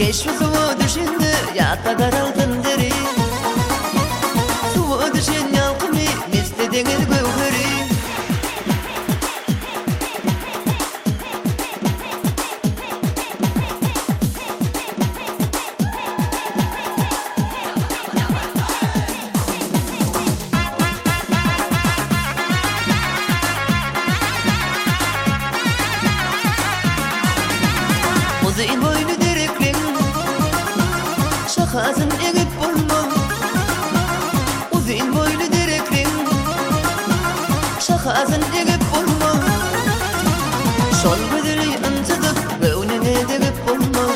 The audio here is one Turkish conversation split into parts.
Keşfi suvu düşündü yatta daraldın deri. Suvu düşün yalkımı misli deniz gövheri. Uzun boylu derekling şakasın egip bulma. Uzun boylu derekling şakasın egip bulma. Şol müdürü ıntıdıp göğnüne degip bulma.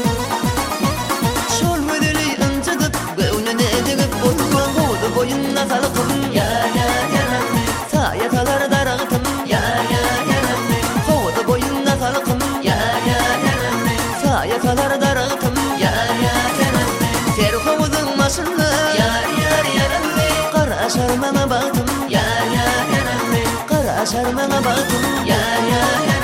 Şol müdürü ıntıdıp göğnüne degip bulma. Hudu boyunna salkım ya ya yanam. Sayatalar darağıtım ya ya yanam. Hudu boyunna salkım ya ya yanam. Sayatalar darağıtım ya ya yanam. Serhovudun maşınlı yar yar yanam. Kara şarmana baktım ya ya yanam. Kara şarmana baktım ya ya yanam.